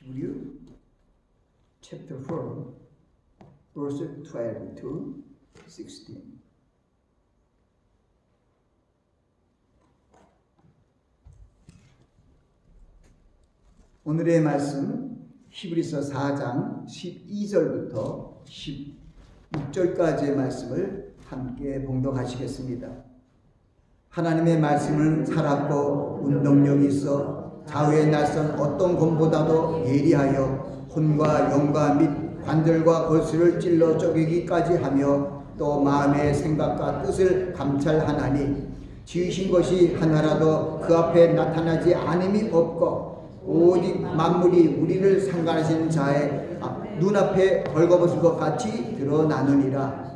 Hebrew chapter 4 verse 12 to 16. 오늘의 말씀 히브리서 4장 12절부터 16절까지의 말씀을 함께 봉독하시겠습니다. 하나님의 말씀은 살았고 운동력이 있어 좌우에 날선 어떤 검보다도 예리하여 혼과 영과 및 관절과 골수를 찔러 쪼개기까지 하며 또 마음의 생각과 뜻을 감찰하나니 지으신 것이 하나라도 그 앞에 나타나지 않음이 없고 오직 만물이 우리를 상관하시는 자의 눈앞에 벌거벗은 것 같이 드러나느니라.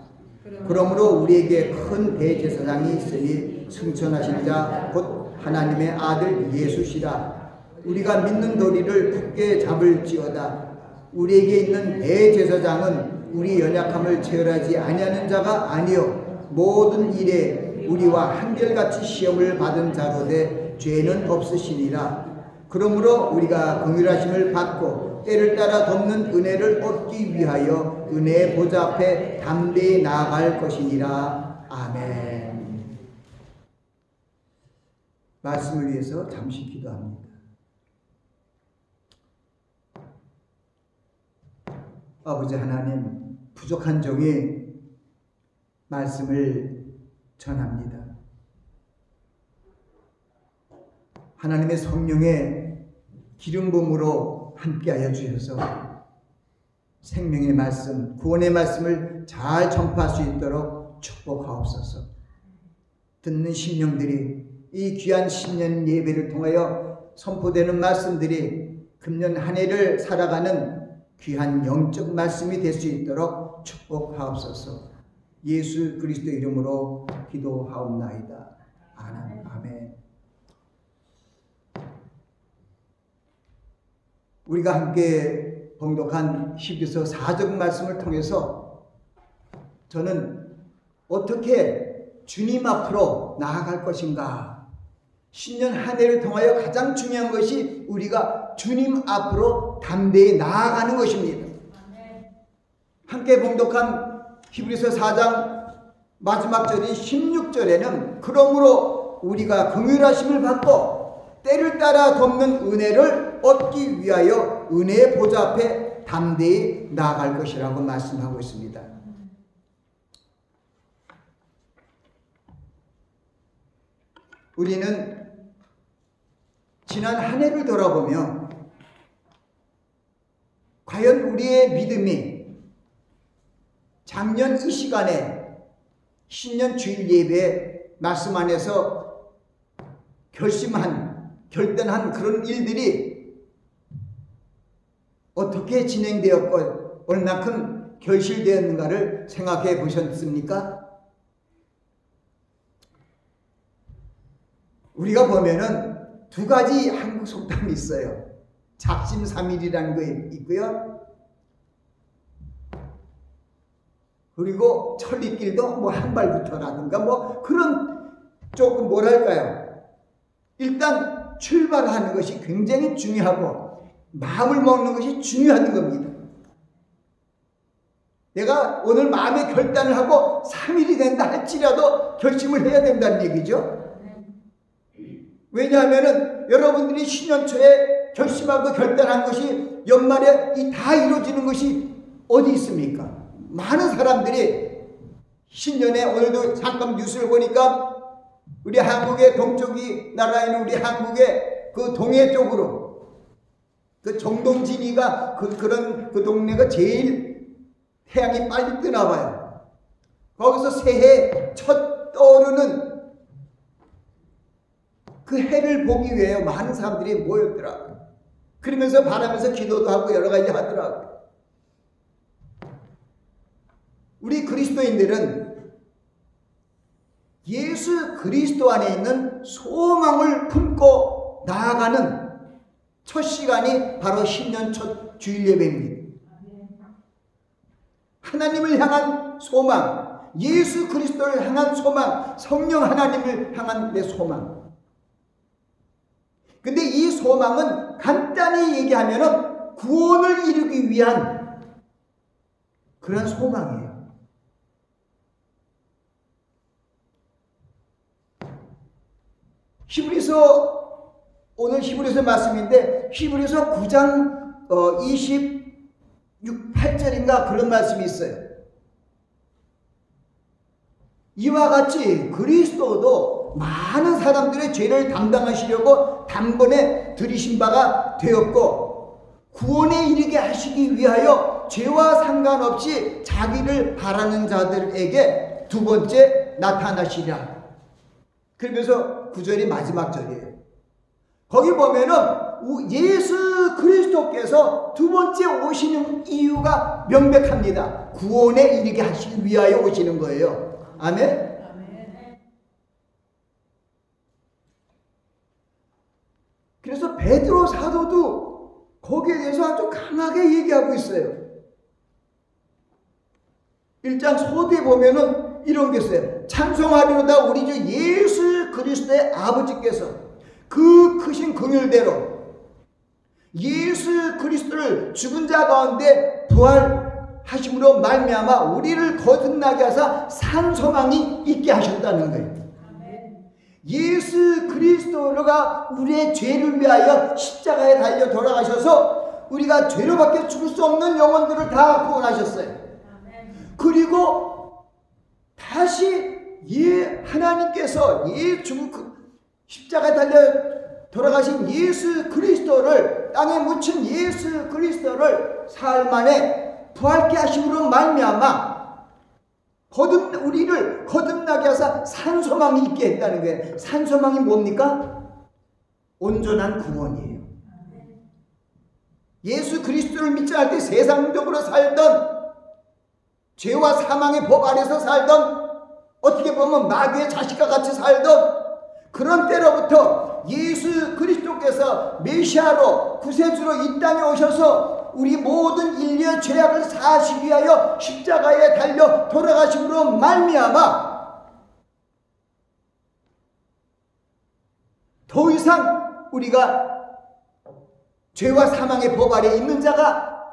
그러므로 우리에게 큰 대제사장이 있으니 승천하신 자 곧 하나님의 아들 예수시라. 우리가 믿는 도리를 굳게 잡을지어다. 우리에게 있는 대제사장은 우리 연약함을 체험하지 아니하는 자가 아니요 모든 일에 우리와 한결같이 시험을 받은 자로되 죄는 없으시니라. 그러므로 우리가 긍휼하심을 받고 때를 따라 돕는 은혜를 얻기 위하여 은혜의 보좌 앞에 담대히 나아갈 것이니라. 아멘. 말씀을 위해서 잠시 기도합니다. 아버지 하나님, 부족한 종이 말씀을 전합니다. 하나님의 성령의 기름 부음으로 함께하여 주셔서 생명의 말씀, 구원의 말씀을 잘 전파할 수 있도록 축복하옵소서. 듣는 심령들이 이 귀한 신년 예배를 통하여 선포되는 말씀들이 금년 한 해를 살아가는 귀한 영적 말씀이 될 수 있도록 축복하옵소서. 예수 그리스도 이름으로 기도하옵나이다. 아멘. 우리가 함께 봉독한 히브리서 4장 말씀을 통해서 저는 어떻게 주님 앞으로 나아갈 것인가, 신년 한 해를 통하여 가장 중요한 것이 우리가 주님 앞으로 담대히 나아가는 것입니다. 함께 봉독한 히브리서 4장 마지막 절인 16절에는 그러므로 우리가 긍휼하심을 받고 때를 따라 돕는 은혜를 얻기 위하여 은혜의 보좌 앞에 담대히 나아갈 것이라고 말씀하고 있습니다. 우리는 지난 한 해를 돌아보며 과연 우리의 믿음이 작년 이 시간에 신년 주일 예배 말씀 안에서 결단한 그런 일들이 어떻게 진행되었고 얼마큼 결실되었는가를 생각해 보셨습니까? 우리가 보면은 두 가지 한국 속담이 있어요. 작심삼일이라는 거 있고요. 그리고 천리길도 한 발부터라든가 그런 조금 뭐랄까요. 일단 출발하는 것이 굉장히 중요하고 마음을 먹는 것이 중요한 겁니다. 내가 오늘 마음의 결단을 하고 3일이 된다 할지라도 결심을 해야 된다는 얘기죠. 왜냐하면 여러분들이 신년 초에 결심하고 결단한 것이 연말에 다 이루어지는 것이 어디 있습니까? 많은 사람들이 신년에 오늘도 잠깐 뉴스를 보니까 우리 한국의 동쪽이 나라에는 우리 한국의 그 동해 쪽으로 그 정동진이가 그런 동네가 제일 태양이 빨리 뜨나 봐요. 거기서 새해 첫 떠오르는 그 해를 보기 위해 많은 사람들이 모였더라고요. 그러면서 바라면서 기도도 하고 여러 가지 하더라고요. 우리 그리스도인들은 예수 그리스도 안에 있는 소망을 품고 나아가는 첫 시간이 바로 신년 첫 주일 예배입니다. 하나님을 향한 소망, 예수 그리스도를 향한 소망, 성령 하나님을 향한 내 소망. 근데 이 소망은 간단히 얘기하면 구원을 이루기 위한 그런 소망이에요. 히브리서, 오늘 히브리서 말씀인데 히브리서 9장 28절인가 그런 말씀이 있어요. 이와 같이 그리스도도 많은 사람들의 죄를 담당하시려고 단번에 들이신 바가 되었고 구원에 이르게 하시기 위하여 죄와 상관없이 자기를 바라는 자들에게 두 번째 나타나시리라. 그러면서 9절이 마지막 절이에요. 거기 보면은 예수 그리스도께서 두 번째 오시는 이유가 명백합니다. 구원에 이르게 하시기 위하여 오시는 거예요. 아멘? 그래서 베드로 사도도 거기에 대해서 아주 강하게 얘기하고 있어요. 1장 소대에 보면은 이런 게 있어요. 찬송하리로다 우리 주 예수 그리스도의 아버지께서 그 크신 긍휼대로 예수 그리스도를 죽은 자 가운데 부활하심으로 말미암아 우리를 거듭나게 하사 산 소망이 있게 하셨다는 거예요. 예수 그리스도가 우리의 죄를 위하여 십자가에 달려 돌아가셔서 우리가 죄로밖에 죽을 수 없는 영혼들을 다 구원하셨어요. 그리고 다시 하나님께서 십자가에 달려 돌아가신 예수 그리스도를, 땅에 묻힌 예수 그리스도를 사흘 만에 부활케 하심으로 말미암아 우리를 거듭나게 하사 산소망이 있게 했다는 거예요. 산소망이 뭡니까? 온전한 구원이에요. 예수 그리스도를 믿지 않을 때 세상적으로 살던, 죄와 사망의 법 아래서 살던, 어떻게 보면 마귀의 자식과 같이 살던 그런 때로부터 예수 그리스도께서 메시아로 구세주로 이 땅에 오셔서 우리 모든 인류의 죄악을 사하시기 위하여 십자가에 달려 돌아가심으로 말미암아 더 이상 우리가 죄와 사망의 법 아래 있는 자가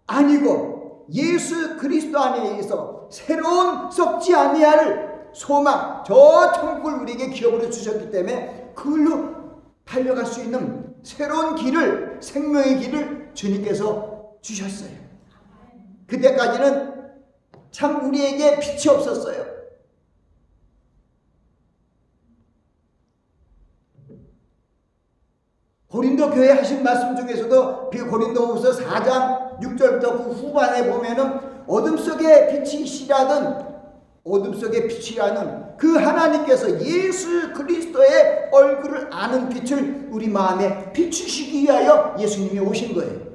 아니고 예수 그리스도 안에서 새로운 썩지 아니할 소망, 저 천국을 우리에게 기업으로 주셨기 때문에 그걸로 달려갈 수 있는 새로운 길을, 생명의 길을 주님께서 주셨어요. 그때까지는 참 우리에게 빛이 없었어요. 고린도 교회 하신 말씀 중에서도 고린도후서 4장 6절부터 그 후반에 보면은 어둠 속에 빛이시라든 어둠 속에 빛이라는 그 하나님께서 예수 그리스도의 얼굴을 아는 빛을 우리 마음에 비추시기 위하여 예수님이 오신 거예요.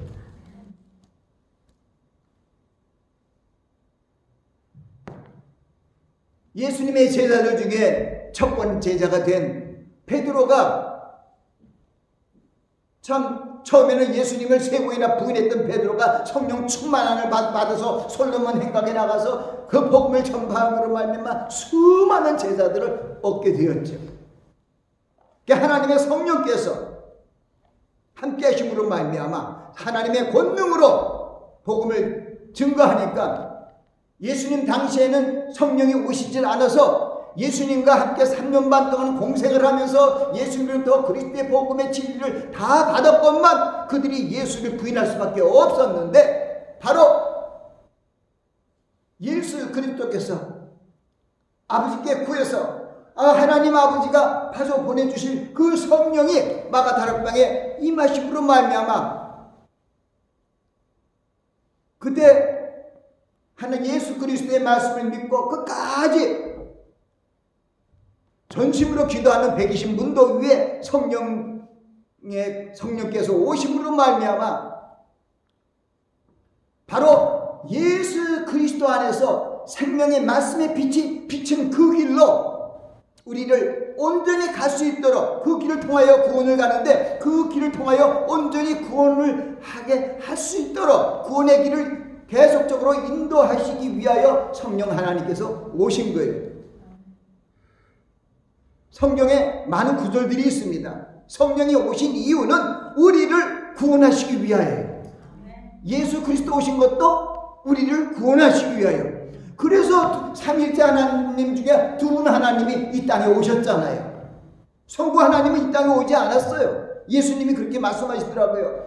예수님의 제자들 중에 첫 번째 제자가 된 베드로가 참 처음에는 예수님을 세 번이나 부인했던 베드로가 성령 충만함을 받아서 솔로몬 행각에 나가서 그 복음을 전파함으로 말미암아 수많은 제자들을 얻게 되었죠. 하나님의 성령께서 함께 하심으로 말미암아 하나님의 권능으로 복음을 증거하니까 예수님 당시에는 성령이 오시질 않아서 예수님과 함께 3년 반 동안 공생을 하면서 예수님으로부터 그리스도의 복음의 진리를 다 받았건만 그들이 예수를 부인할 수밖에 없었는데 바로 예수 그리스도께서 아버지께 구해서 하나님 아버지가 파서 보내주신 그 성령이 마가다락방에 임하심으로 말미암아 그때 하나님 예수 그리스도의 말씀을 믿고 끝까지 전심으로 기도하는 120문도 위에 성령께서 오심으로 말미암아 바로 예수 그리스도 안에서 생명의 말씀의 빛이 비친 그 길로 우리를 온전히 갈 수 있도록 그 길을 통하여 구원을 가는데 그 길을 통하여 온전히 구원을 하게 할 수 있도록 구원의 길을 계속적으로 인도하시기 위하여 성령 하나님께서 오신 거예요. 성경에 많은 구절들이 있습니다. 성령이 오신 이유는 우리를 구원하시기 위하여예요. 예수 그리스도 오신 것도 우리를 구원하시기 위하여. 그래서 삼위일체 하나님 중에 두 분 하나님이 이 땅에 오셨잖아요. 성부 하나님은 이 땅에 오지 않았어요. 예수님이 그렇게 말씀하시더라고요.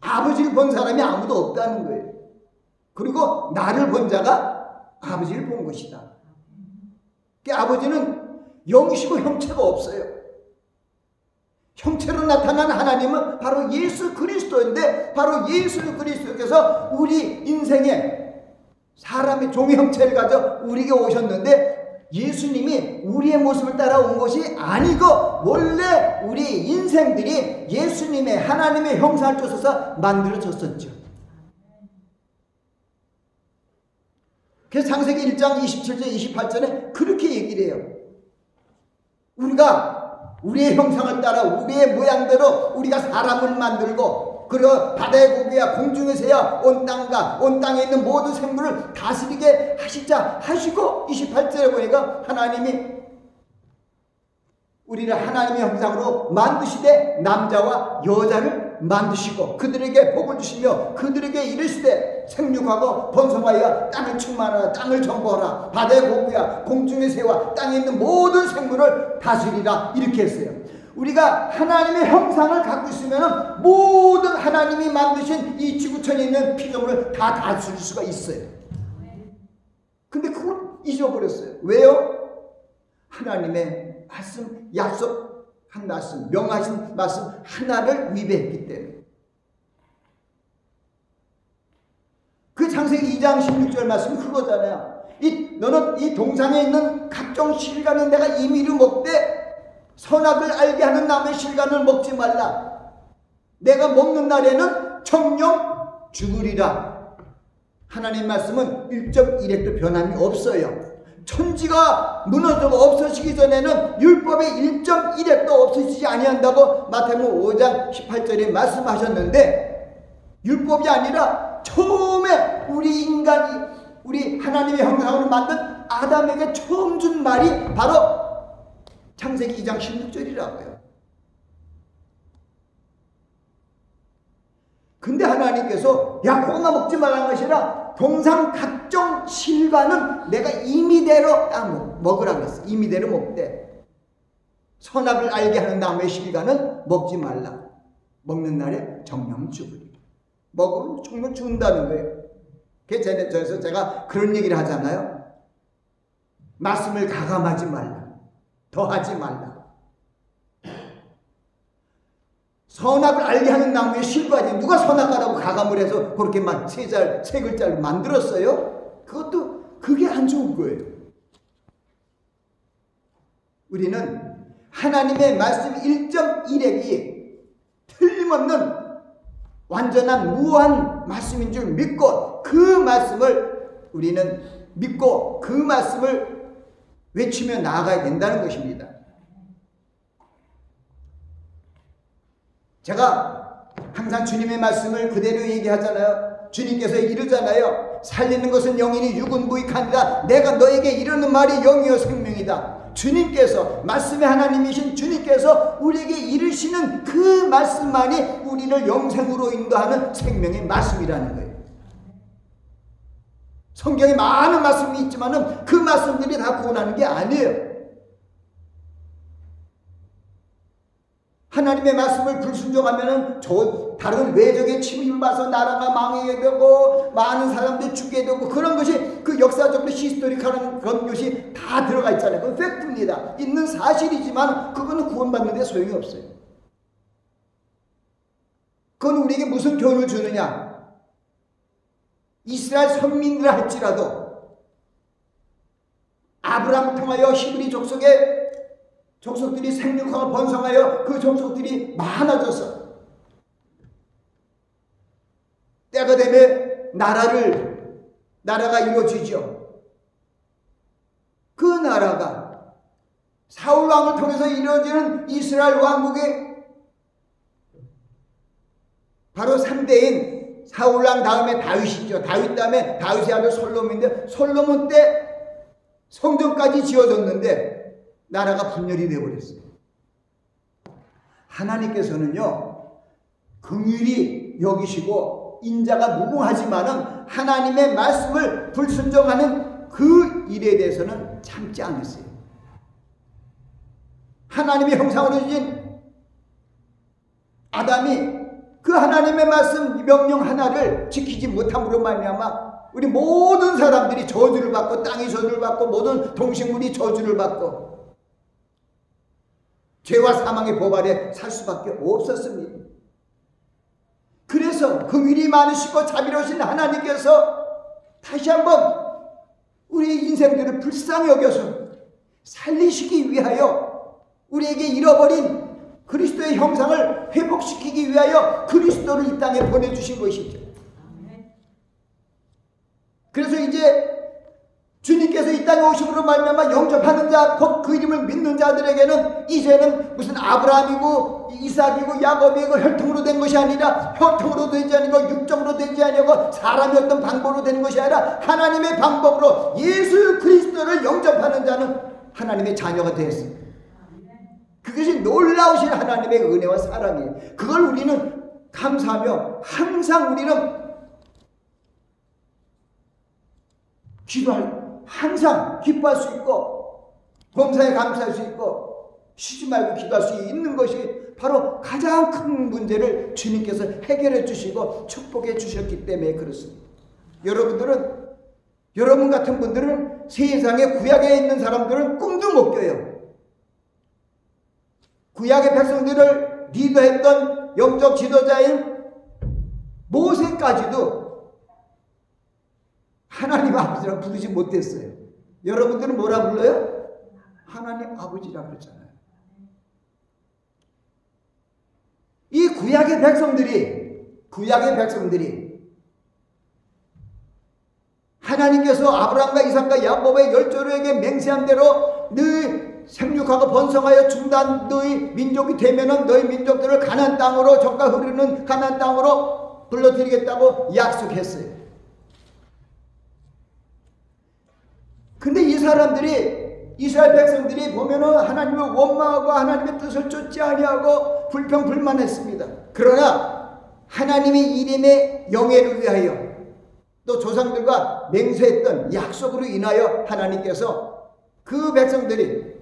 아버지를 본 사람이 아무도 없다는 거예요. 그리고 나를 본 자가 아버지를 본 것이다. 그러니까 아버지는 영이시고 형체가 없어요. 형체로 나타난 하나님은 바로 예수 그리스도인데, 바로 예수 그리스도께서 우리 인생에 사람의 종의 형체를 가져 우리에게 오셨는데, 예수님이 우리의 모습을 따라온 것이 아니고 원래 우리 인생들이 예수님의 하나님의 형상을 쫓아서 만들어졌었죠. 그래서 창세기 1장 27절 28절에 그렇게 얘기를 해요. 우리가 우리의 형상을 따라 우리의 모양대로 우리가 사람을 만들고, 그리고 바다의 고기와 공중의 새와 온 땅과 온 땅에 있는 모든 생물을 다스리게 하시자 하시고, 28절에 보니까 하나님이 우리를 하나님의 형상으로 만드시되 남자와 여자를 만드시고 그들에게 복을 주시며 그들에게 이르시되 생육하고 번성하여 땅을 충만하라, 땅을 정복하라, 바다의 고기와 공중의 새와 땅에 있는 모든 생물을 다스리라, 이렇게 했어요. 우리가 하나님의 형상을 갖고 있으면 모든 하나님이 만드신 이 지구촌에 있는 피조물을 다 다스릴 수가 있어요. 근데 그걸 잊어버렸어요. 왜요? 하나님의 말씀, 약속한 말씀, 명하신 말씀 하나를 위배했기 때문에. 그 창세기 2장 16절 말씀이 그거잖아요. 너는 이 동상에 있는 각종 실과는 내가 임의로 먹되 선악을 알게 하는 나무의 실과를 먹지 말라. 내가 먹는 날에는 정령 죽으리라. 하나님 말씀은 1.1핵도 변함이 없어요. 천지가 무너지고 없어지기 전에는 율법의 1.1핵도 없어지지 아니한다고 마태복음 5장 18절에 말씀하셨는데, 율법이 아니라 처음에 우리 인간이, 우리 하나님의 형상으로 만든 아담에게 처음 준 말이 바로 창세기 2장 16절이라고요. 근데 하나님께서 야 그것만 먹지 말라는 것이 아니라 동상 각종 실과는 내가 임의대로 먹으라고 했어. 임의대로 먹되 선악을 알게 하는 나무의 실과는 먹지 말라. 먹는 날에 정령 죽으리라. 먹으면 정말 죽는다는 거예요. 그래서 제가 그런 얘기를 하잖아요. 말씀을 가감하지 말라. 더하지 말라. 선악을 알게 하는 나무의 실과지. 누가 선악하라고 가감을 해서 그렇게 세 글자를 만들었어요? 그게 안 좋은 거예요. 우리는 하나님의 말씀 1.1핵이 틀림없는 완전한 무한 말씀인 줄 믿고 그 말씀을 우리는 믿고 그 말씀을 외치며 나아가야 된다는 것입니다. 제가 항상 주님의 말씀을 그대로 얘기하잖아요. 주님께서 이르잖아요. 살리는 것은 영이니 육은 무익하니라. 내가 너에게 이르는 말이 영이요 생명이다. 주님께서, 말씀의 하나님이신 주님께서 우리에게 이르시는 그 말씀만이 우리를 영생으로 인도하는 생명의 말씀이라는 거예요. 성경에 많은 말씀이 있지만은 그 말씀들이 다 구원하는 게 아니에요. 하나님의 말씀을 불순종하면은 다른 외적의 침입을 받아서 나라가 망하게 되고 많은 사람들이 죽게 되고, 그런 것이 그 역사적으로 히스토리컬한 그런 것이 다 들어가 있잖아요. 그건 팩트입니다. 있는 사실이지만 그거는 구원받는 데 소용이 없어요. 그건 우리에게 무슨 교훈을 주느냐? 이스라엘 선민들 할지라도 아브라함을 통하여 히브리 족속들이 생육하고 번성하여 그 족속들이 많아져서 때가 되면 나라가 이루어지죠. 그 나라가 사울 왕을 통해서 이루어지는 이스라엘 왕국의 바로 3대인 사울 왕 다음에 다윗이죠. 다윗 다음에 다윗의 아들 솔로몬인데, 솔로몬 때 성전까지 지어졌는데 나라가 분열이 되어버렸어요. 하나님께서는요, 긍휼히 여기시고 인자가 무궁하지만은 하나님의 말씀을 불순종하는 그 일에 대해서는 참지 않았어요. 하나님의 형상으로 지은 아담이 그 하나님의 말씀 명령 하나를 지키지 못함으로 말미암아 우리 모든 사람들이 저주를 받고 땅이 저주를 받고 모든 동식물이 저주를 받고 죄와 사망의 법 아래 살 수밖에 없었습니다. 그래서 긍휼이 많으시고 자비로우신 하나님께서 다시 한번 우리 인생들을 불쌍히 여겨서 살리시기 위하여 우리에게 잃어버린 그리스도의 형상을 회복시키기 위하여 그리스도를 이 땅에 보내주신 것이죠. 그래서 이제 주님께서 이 땅에 오심으로 말미암아 영접하는 자, 곧 그 이름을 믿는 자들에게는 이제는 무슨 아브라함이고 이삭이고 야곱이고 혈통으로 된 것이 아니라 혈통으로 되지 아니고 육정으로 되지 아니고 사람의 어떤 방법으로 되는 것이 아니라 하나님의 방법으로 예수 그리스도를 영접하는 자는 하나님의 자녀가 되었습니다. 그것이 놀라우신 하나님의 은혜와 사랑이에요. 그걸 우리는 감사하며 항상 우리는 항상 기뻐할 수 있고 범사에 감사할 수 있고 쉬지 말고 기도할 수 있는 것이 바로 가장 큰 문제를 주님께서 해결해 주시고 축복해 주셨기 때문에 그렇습니다. 여러분 같은 분들은 세상에 구약에 있는 사람들은 꿈도 못 꿔요. 구약의 백성들을 리더했던 영적 지도자인 모세까지도 하나님 아버지라고 부르지 못했어요. 여러분들은 뭐라 불러요? 하나님 아버지라고 그러잖아요. 이 구약의 백성들이 하나님께서 아브라함과 이삭과 야곱의 열조류에게 맹세한 대로 너희 생육하고 번성하여 중단 너희 민족이 되면은 너희 민족들을 가나안 땅으로 젖과 흐르는 가나안 땅으로 불러들이겠다고 약속했어요. 근데 이 사람들이 이스라엘 백성들이 보면은 하나님을 원망하고 하나님의 뜻을 쫓지 아니하고 불평불만했습니다. 그러나 하나님의 이름의 영예를 위하여 또 조상들과 맹세했던 약속으로 인하여 하나님께서 그 백성들이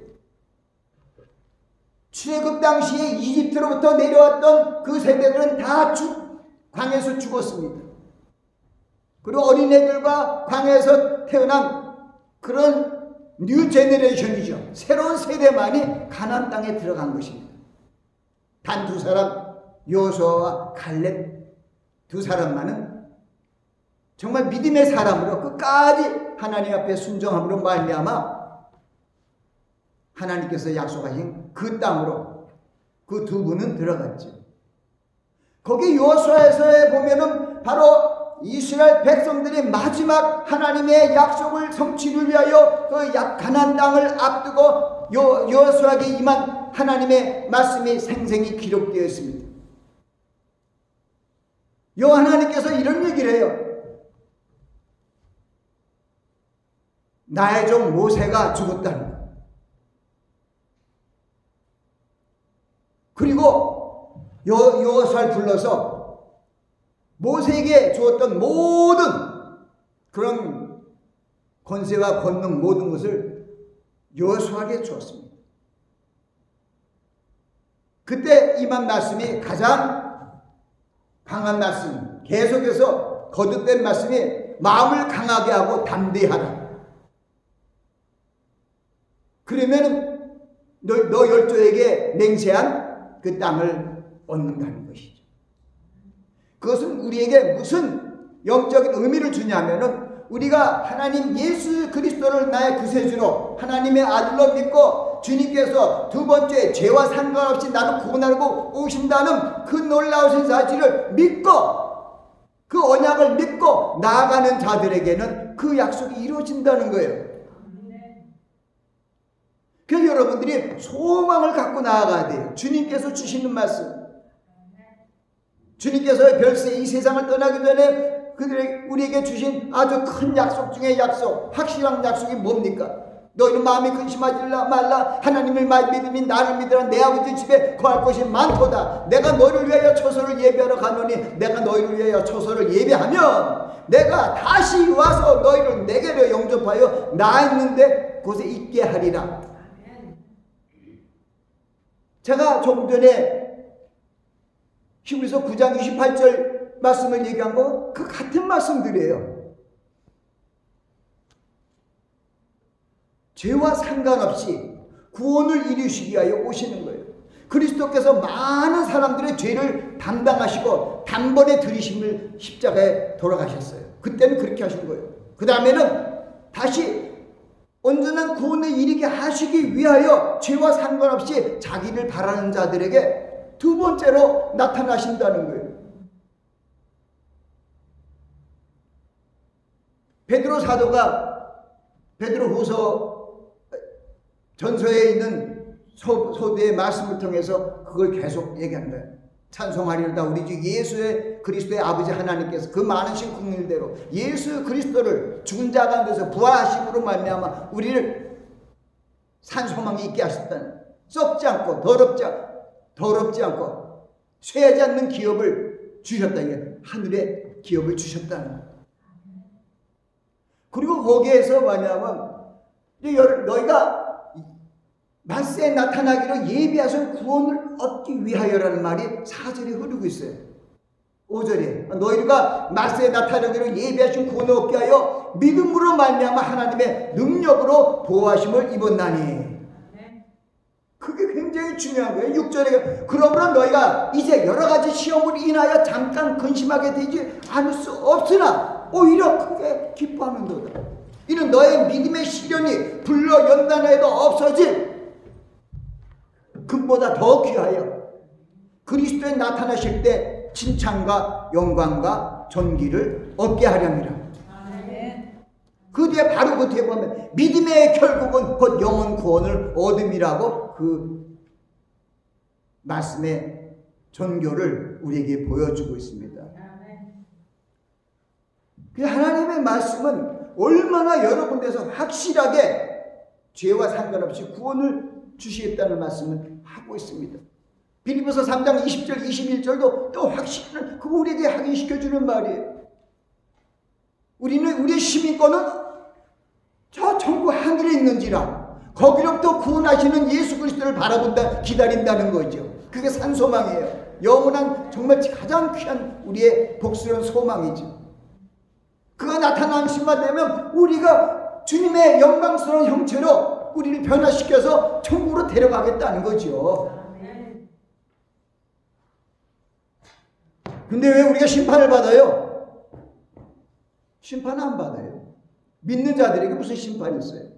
출애굽 당시에 이집트로부터 내려왔던 그 세대들은 다 광야에서 죽었습니다. 그리고 어린애들과 광야에서 태어난 그런 뉴 제너레이션이죠. 새로운 세대만이 가나안 땅에 들어간 것입니다. 단 두 사람 여호수아와 갈렙 두 사람만은 정말 믿음의 사람으로 끝까지 하나님 앞에 순종함으로 말미암아 하나님께서 약속하신 그 땅으로 그 두 분은 들어갔죠. 거기 여호수아에서 보면은 바로 이스라엘 백성들이 마지막 하나님의 약속을 성취를 위하여 그 가나안 땅을 앞두고 여호수아에게 임한 하나님의 말씀이 생생히 기록되어 있습니다. 하나님께서 이런 얘기를 해요. 나의 종 모세가 죽었다는 것. 그리고 여호수아를 불러서 모세에게 주었던 모든 그런 권세와 권능 모든 것을 여호수아에게 주었습니다. 그때 임한 말씀이 가장 강한 말씀, 계속해서 거듭된 말씀이 마음을 강하게 하고 담대하라. 그러면 너 열조에게 맹세한 그 땅을 얻는다는 것이죠. 그것은 우리에게 무슨 영적인 의미를 주냐면은 우리가 하나님 예수 그리스도를 나의 구세주로 하나님의 아들로 믿고 주님께서 두 번째 죄와 상관없이 나를 구원하고 오신다는 그 놀라우신 사실을 믿고 그 언약을 믿고 나아가는 자들에게는 그 약속이 이루어진다는 거예요. 그래서 여러분들이 소망을 갖고 나아가야 돼요. 주님께서 주시는 말씀. 주님께서 별세 이 세상을 떠나기 전에 우리에게 주신 아주 큰 약속 중에 약속, 확실한 약속이 뭡니까? 너희는 마음이 근심하지 말라. 하나님을 믿으니 나를 믿으라. 내 아버지 집에 거할 것이 많도다. 내가 너희를 위하여 처소를 예비하러 가노니 내가 너희를 위하여 처소를 예비하면 내가 다시 와서 너희를 내게로 영접하여 나 있는데 곳에 있게 하리라. 제가 조금 전에 히브리서 9장 28절 말씀을 얘기한 거 그 같은 말씀들이에요. 죄와 상관없이 구원을 이루시기 위하여 오시는 거예요. 그리스도께서 많은 사람들의 죄를 담당하시고 단번에 들이심을 십자가에 돌아가셨어요. 그때는 그렇게 하신 거예요. 그 다음에는 다시 온전한 구원에 이르게 하시기 위하여 죄와 상관없이 자기를 바라는 자들에게 두 번째로 나타나신다는 거예요. 베드로 사도가 베드로후서 전서에 있는 소대의 말씀을 통해서 그걸 계속 얘기한 거예요. 찬송하리로다 우리 주 예수의 그리스도의 아버지 하나님께서 그 많으신 국민대로 예수 그리스도를 죽은 자 가운데서 부활하심으로 말미암아 우리를 산 소망이 있게 하셨다는, 썩지 않고 더럽지 않고 쇠하지 않는 기업을 주셨다. 이게 하늘의 기업을 주셨다는 거예요. 그리고 거기에서 뭐냐면 너희가 말세에 나타나기로 예비하신 구원을 얻기 위하여라는 말이 4절에 흐르고 있어요. 5절에 너희가 말세에 나타나기로 예비하신 구원을 얻게 하여 믿음으로 말미암아 하나님의 능력으로 보호하심을 입었나니. 그게 굉장히 중요한 거예요. 6절에 그러므로 너희가 이제 여러 가지 시험을 인하여 잠깐 근심하게 되지 않을 수 없으나 오히려 크게 기뻐하는도다. 이는 너의 믿음의 시련이 불러 연단하여도 없어질 금보다 더 귀하여 그리스도에 나타나실 때 칭찬과 영광과 존귀를 얻게 하렵니다. 그 뒤에 바로 그 뒤에 보면 믿음의 결국은 곧 영원 구원을 얻음이라고 그 말씀의 존교를 우리에게 보여주고 있습니다. 하나님의 말씀은 얼마나 여러 군데서 확실하게 죄와 상관없이 구원을 주시겠다는 말씀을 하고 있습니다. 빌립보서 3장 20절 21절도 또 확실한 그거 우리에게 확인시켜주는 말이에요. 우리의 시민권은 저 천국 하늘에 있는지라 거기로부터 구원하시는 예수 그리스도를 바라본다 기다린다는 거죠. 그게 산 소망이에요. 영원한 정말 가장 귀한 우리의 복스러운 소망이죠. 그가 나타나는 시간 되면 우리가 주님의 영광스러운 형체로 우리를 변화시켜서 천국으로 데려가겠다는 거죠. 근데 왜 우리가 심판을 받아요? 심판 안 받아요. 믿는 자들에게 무슨 심판이 있어요?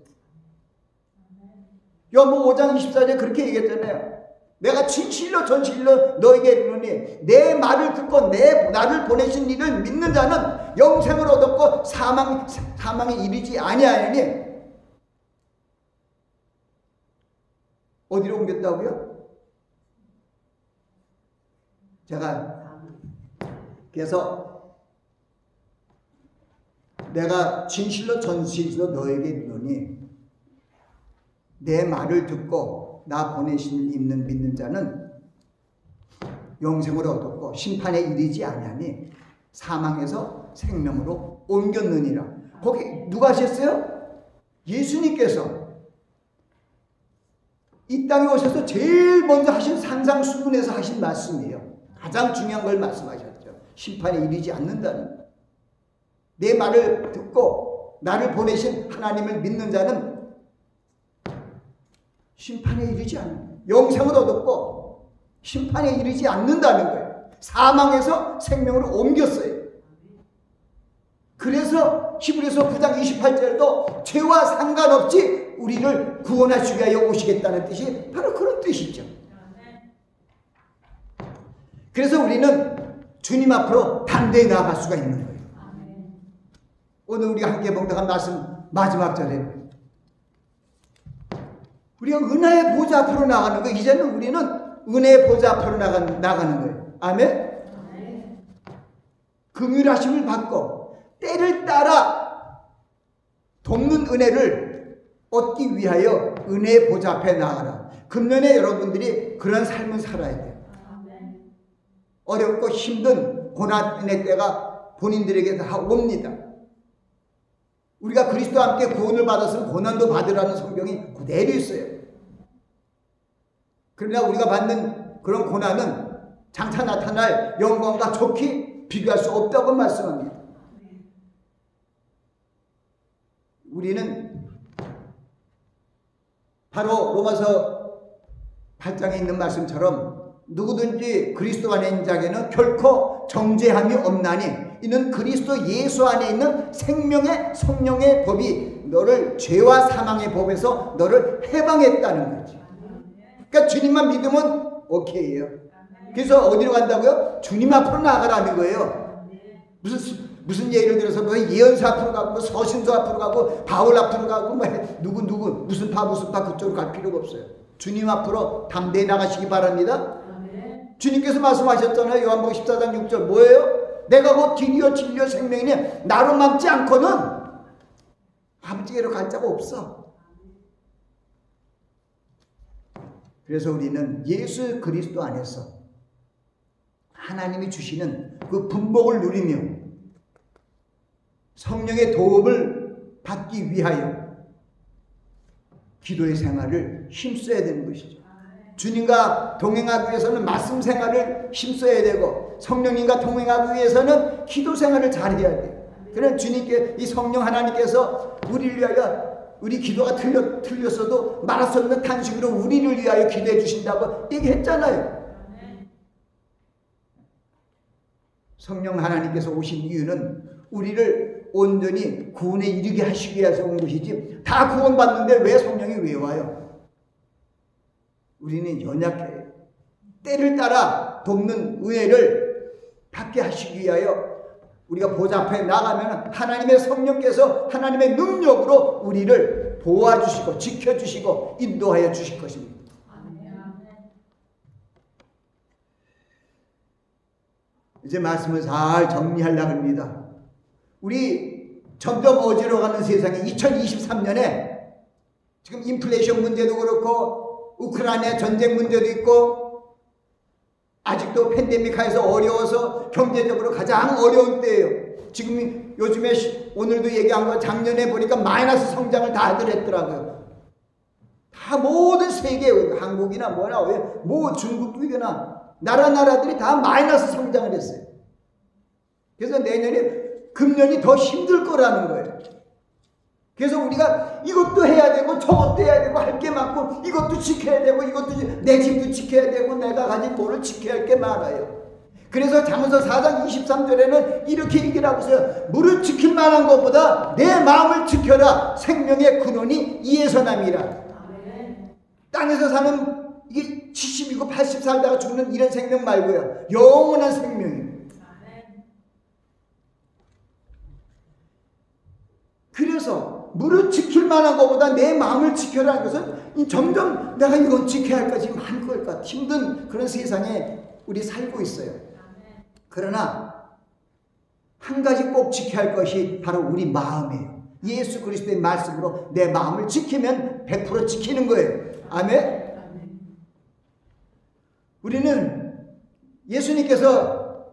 요한복음 5장 24절에 그렇게 얘기했잖아요. 내가 진실로 전실로 너에게 이르노니 내 말을 듣고 나를 보내신 이를 믿는 자는 영생을 얻었고 사망에 이르지 아니하니. 어디로 옮겼다고요? 제가 그래서 내가 진실로 전실로 너에게 이르노니 내 말을 듣고 나 보내신 있는 믿는 자는 영생을 얻었고 심판에 이르지 아니하니 사망에서 생명으로 옮겼느니라. 거기 누가 하셨어요? 예수님께서 이 땅에 오셔서 제일 먼저 하신 산상수훈에서 하신 말씀이에요. 가장 중요한 걸 말씀하셨죠. 심판에 이르지 않는다는 것. 내 말을 듣고 나를 보내신 하나님을 믿는 자는 심판에 이르지 않는, 영생을 얻었고 심판에 이르지 않는다는 거예요. 사망에서 생명으로 옮겼어요. 그래서 히브리서 9장 28절도 죄와 상관없이 우리를 구원하시기 위하여 오시겠다는 뜻이 바로 그런 뜻이죠. 그래서 우리는 주님 앞으로 담대히 나아갈 수가 있는 거예요. 오늘 우리가 함께 봉독한 말씀 마지막 절에 우리가 은혜의 보좌 앞으로 나가는 거예요. 이제는 우리는 은혜의 보좌 앞으로 나가는 거예요. 아멘? 긍휼하심을 받고 때를 따라 돕는 은혜를 얻기 위하여 은혜의 보좌 앞에 나아가라. 금년에 여러분들이 그런 삶을 살아야 돼요. 어렵고 힘든 고난의 때가 본인들에게 다 옵니다. 우리가 그리스도와 함께 구원을 받았으면 고난도 받으라는 성경이 그대로 있어요. 그러나 우리가 받는 그런 고난은 장차 나타날 영광과 좋게 비교할 수 없다고 말씀합니다. 우리는 바로 로마서 8장에 있는 말씀처럼 누구든지 그리스도 안에 있는 자에게는 결코 정죄함이 없나니 이는 그리스도 예수 안에 있는 생명의 성령의 법이 너를 죄와 사망의 법에서 너를 해방했다는 거지. 그러니까 주님만 믿으면 오케이예요. 그래서 어디로 간다고요? 주님 앞으로 나아가라는 거예요. 무슨 예를 들어서 뭐 예언서 앞으로 가고 뭐 서신서 앞으로 가고 바울 앞으로 가고 뭐 누구 무슨 파 그쪽으로 갈 필요가 없어요. 주님 앞으로 담대히 나가시기 바랍니다. 주님께서 말씀하셨잖아요. 요한복음 14장 6절 뭐예요? 내가 곧 길이요 진리요 생명이니 나로 막지 않고는 아버지께로 갈 자가 없어. 그래서 우리는 예수 그리스도 안에서 하나님이 주시는 그 분복을 누리며 성령의 도움을 받기 위하여 기도의 생활을 힘써야 되는 것이죠. 주님과 동행하기 위해서는 말씀 생활을 힘써야 되고 성령님과 동행하기 위해서는 기도 생활을 잘해야 돼요. 그런 주님께 이 성령 하나님께서 우리를 위하여 우리 기도가 틀렸어도 말할 수 없는 탄식으로 우리를 위하여 기도해 주신다고 얘기했잖아요. 성령 하나님께서 오신 이유는 우리를 온전히 구원에 이르게 하시기 위해서 온 것이지 다 구원받는데 왜 성령이 왜 와요? 우리는 연약해요. 때를 따라 돕는 은혜를 받게 하시기 위하여 우리가 보좌 앞에 나가면 하나님의 성령께서 하나님의 능력으로 우리를 도와주시고 지켜주시고 인도하여 주실 것입니다. 이제 말씀을 잘 정리하려고 합니다. 우리 점점 어지러워가는 세상에 2023년에 지금 인플레이션 문제도 그렇고 우크라이나 전쟁 문제도 있고 아직도 팬데믹하에서 어려워서 경제적으로 가장 어려운 때예요. 지금 요즘에 오늘도 얘기한 거 작년에 보니까 마이너스 성장을 다들 했더라고요. 다 모든 세계 한국이나 뭐나 뭐 중국이나 나라들이 다 마이너스 성장을 했어요. 그래서 내년에 금년이 더 힘들 거라는 거예요. 그래서 우리가 이것도 해야 되고 저것도 해야 되고 할 게 많고 이것도 지켜야 되고 이것도 내 집도 지켜야 되고 내가 가진 뭐를 지켜야 할 게 많아요. 그래서 잠언서 4장 23절에는 이렇게 얘기를 하고 있어요. 무릇 지킬 만한 것보다 내 마음을 지켜라. 생명의 근원이 이에서 남이라. 땅에서 사는 이게 70이고 80 살다가 죽는 이런 생명 말고요. 영원한 생명이에요. 그래서 무릇 지킬 만한 것보다 내 마음을 지켜라는 것은 점점 내가 이건 지켜야 할 것이 많을 것 같아. 힘든 그런 세상에 우리 살고 있어요. 그러나 한 가지 꼭 지켜야 할 것이 바로 우리 마음이에요. 예수 그리스도의 말씀으로 내 마음을 지키면 100% 지키는 거예요. 아멘. 우리는 예수님께서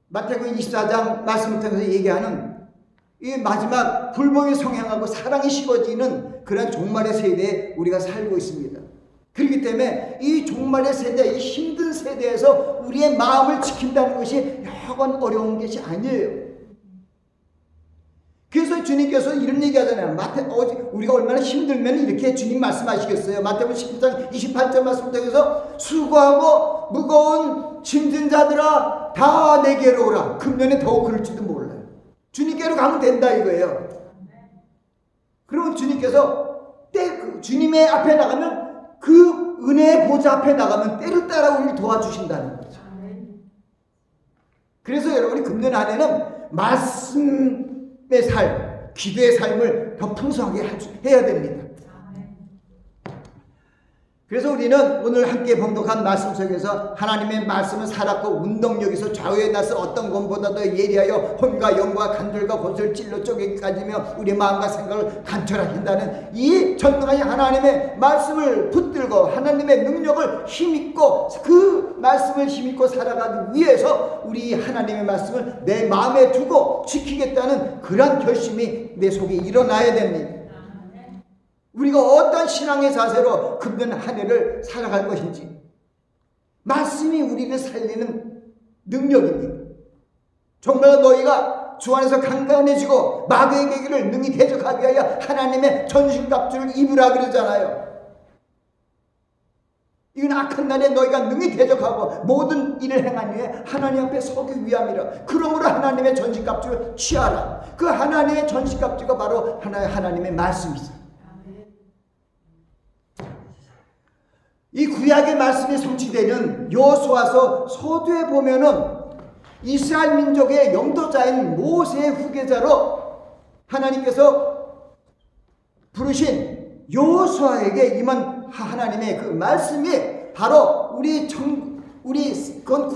마태복음 24장 말씀을 통해서 얘기하는 이 마지막 불법이 성행하고 사랑이 식어지는 그런 종말의 세대에 우리가 살고 있습니다. 그렇기 때문에 이 종말의 세대, 이 힘든 세대에서 우리의 마음을 지킨다는 것이 여간 어려운 것이 아니에요. 그래서 주님께서 이런 얘기 하잖아요. 우리가 얼마나 힘들면 이렇게 주님 말씀하시겠어요. 마태복음 10장 28절 말씀 통해서 수고하고 무거운 짐진 자들아 다 내게로 오라. 금년에 더 그럴지도 몰라요. 주님께로 가면 된다 이거예요. 그러면 주님께서 주님의 앞에 나가면 그 은혜의 보좌 앞에 나가면 때를 따라 우리를 도와주신다는 거죠. 그래서 여러분이 금년 안에는 말씀의 삶, 기도의 삶을 더 풍성하게 해야 됩니다. 그래서 우리는 오늘 함께 봉독한 말씀 속에서 하나님의 말씀은 살았고 운동력에서 좌우에 나서 어떤 것보다도 예리하여 혼과 영과 간절과 곳을 찔러 쪼개기까지며 우리 마음과 생각을 간철하신다는 이 전능하신 하나님의 말씀을 붙들고 하나님의 능력을 힘입고 그 말씀을 힘입고 살아가기 위해서 우리 하나님의 말씀을 내 마음에 두고 지키겠다는 그런 결심이 내 속에 일어나야 됩니다. 우리가 어떤 신앙의 자세로 금년 한 해를 살아갈 것인지 말씀이 우리를 살리는 능력입니다. 정말 너희가 주 안에서 강건해지고 마귀의 계기를 능히 대적하기 위하여 하나님의 전신갑주를 입으라 그러잖아요. 이건 악한 날에 너희가 능히 대적하고 모든 일을 행한 후에 하나님 앞에 서기 위함이라. 그러므로 하나님의 전신갑주를 취하라. 그 하나님의 전신갑주가 바로 하나님의 말씀이죠. 이 구약의 말씀이 성취되는 여호수아서 서두에 보면은 이스라엘 민족의 영도자인 모세의 후계자로 하나님께서 부르신 여호수아에게 임한 하나님의 그 말씀이 바로 그건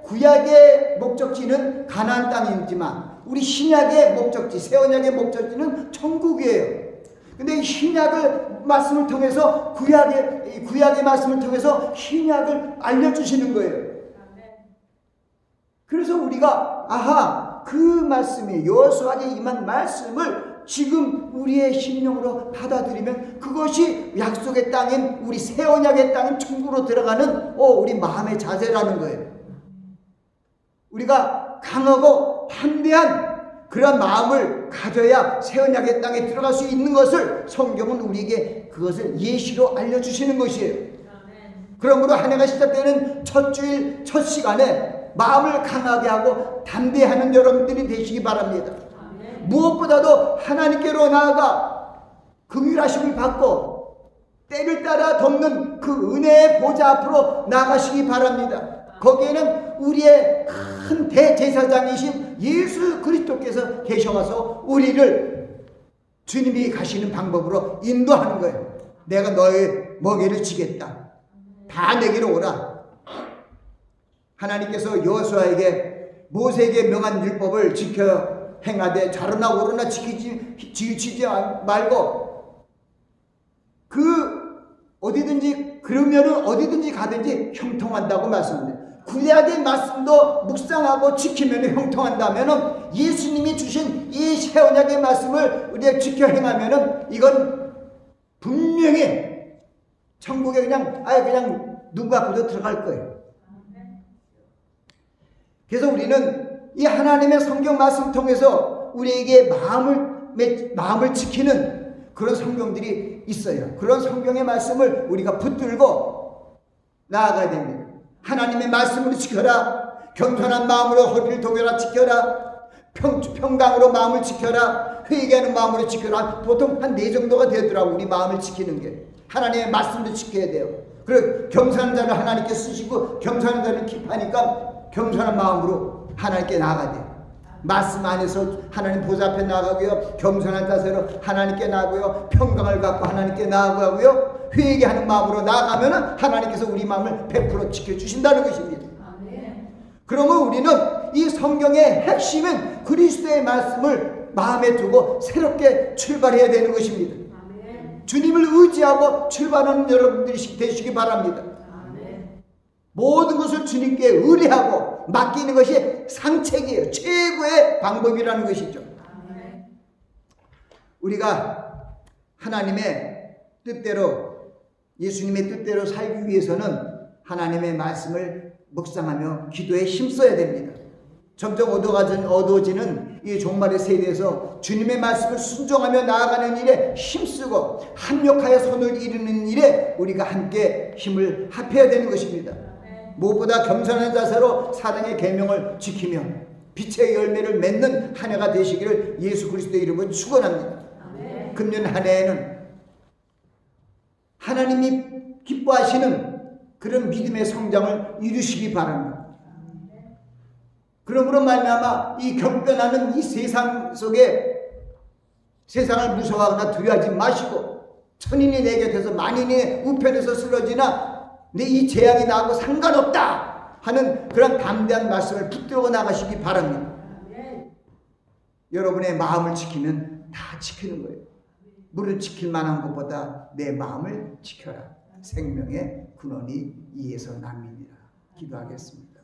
구약의 목적지는 가나안 땅이지만 우리 신약의 목적지, 새 언약의 목적지는 천국이에요. 근데 이 신약을 말씀을 통해서 구약의 말씀을 통해서 신약을 알려주시는 거예요. 그래서 우리가 그 말씀이 여호수아에게 임한 말씀을 지금 우리의 심령으로 받아들이면 그것이 약속의 땅인 우리 새 언약의 땅인 천국으로 들어가는 우리 마음의 자세라는 거예요. 우리가 강하고 담대한 그런 마음을 가져야 새 언약의 땅에 들어갈 수 있는 것을 성경은 우리에게 그것을 예시로 알려주시는 것이에요. 그러므로 한 해가 시작되는 첫 주일 첫 시간에 마음을 강하게 하고 담대하는 여러분들이 되시기 바랍니다. 무엇보다도 하나님께로 나아가 긍휼하심을 받고 때를 따라 돕는 그 은혜의 보좌 앞으로 나가시기 바랍니다. 거기에는 우리의 큰 대제사장이신 예수 그리스도께서 계셔와서 우리를 주님이 가시는 방법으로 인도하는 거예요. 내가 너의 먹이를 주겠다. 다 내게로 오라. 하나님께서 여호수아에게 모세에게 명한 율법을 지켜 행하되 좌로나 우로나 지치지 말고 그러면은 어디든지 가든지 형통한다고 말씀합니다. 구약의 말씀도 묵상하고 지키면 형통한다면은 예수님이 주신 이 새 언약의 말씀을 우리가 지켜 행하면은 이건 분명히 천국에 그냥 눈 감고도 들어갈 거예요. 그래서 우리는 이 하나님의 성경 말씀 통해서 우리에게 마음을 지키는 그런 성경들이 있어요. 그런 성경의 말씀을 우리가 붙들고 나아가야 됩니다. 하나님의 말씀으로 지켜라. 겸손한 마음으로 허리를 동여라 지켜라. 평강으로 마음을 지켜라. 회개하는 마음으로 지켜라. 보통 한 4 정도가 되더라고. 우리 마음을 지키는 게. 하나님의 말씀도 지켜야 돼요. 그리고 겸손한 자를 하나님께 쓰시고 겸손한 자를 킵하니까 겸손한 마음으로 하나님께 나아가야 돼요. 말씀 안에서 하나님 보좌 앞에 나아가고요. 겸손한 자세로 하나님께 나아가고요. 평강을 갖고 하나님께 나아가고요. 회개하는 마음으로 나아가면 하나님께서 우리 마음을 100% 지켜주신다는 것입니다. 그러면 우리는 이 성경의 핵심은 그리스도의 말씀을 마음에 두고 새롭게 출발해야 되는 것입니다. 주님을 의지하고 출발하는 여러분들이 되시기 바랍니다. 모든 것을 주님께 의뢰하고 맡기는 것이 상책이에요. 최고의 방법이라는 것이죠. 우리가 하나님의 뜻대로 예수님의 뜻대로 살기 위해서는 하나님의 말씀을 묵상하며 기도에 힘써야 됩니다. 점점 어두워지는 이 종말의 세대에서 주님의 말씀을 순종하며 나아가는 일에 힘쓰고 합력하여 선을 이루는 일에 우리가 함께 힘을 합해야 되는 것입니다. 무엇보다 겸손한 자세로 사랑의 계명을 지키며 빛의 열매를 맺는 한 해가 되시기를 예수 그리스도의 이름으로 축원합니다. 금년 한 해에는 하나님이 기뻐하시는 그런 믿음의 성장을 이루시기 바랍니다. 그러므로 말미암아 이 격변하는 이 세상 속에 세상을 무서워하거나 두려워하지 마시고 천인이 내 곁에서 만인이 우편에서 쓰러지나 내 이 재앙이 나하고 상관없다 하는 그런 담대한 말씀을 붙들고 나가시기 바랍니다. 여러분의 마음을 지키면 다 지키는 거예요. 물을 지킬 만한 것보다 내 마음을 지켜라. 생명의 근원이 이에서 남이니라. 기도하겠습니다.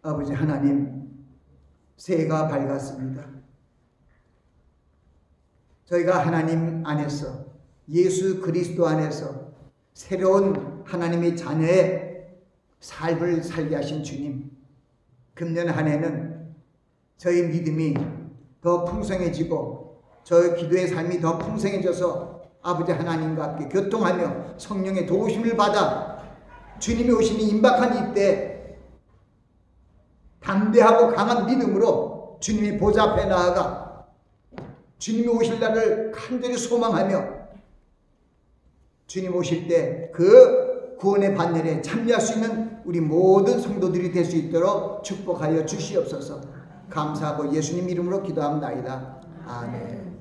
아버지 하나님, 새해가 밝았습니다. 저희가 하나님 안에서, 예수 그리스도 안에서 새로운 하나님의 자녀의 삶을 살게 하신 주님, 금년 한 해는 저희 믿음이 더 풍성해지고 저희 기도의 삶이 더 풍성해져서 아버지 하나님과 함께 교통하며 성령의 도우심을 받아 주님이 오시니 임박한 이때 담대하고 강한 믿음으로 주님의 보좌 앞에 나아가 주님이 오실 날을 간절히 소망하며 주님 오실 때 그 구원의 반열에 참여할 수 있는 우리 모든 성도들이 될 수 있도록 축복하여 주시옵소서. 감사하고 예수님 이름으로 기도합니다. 아멘.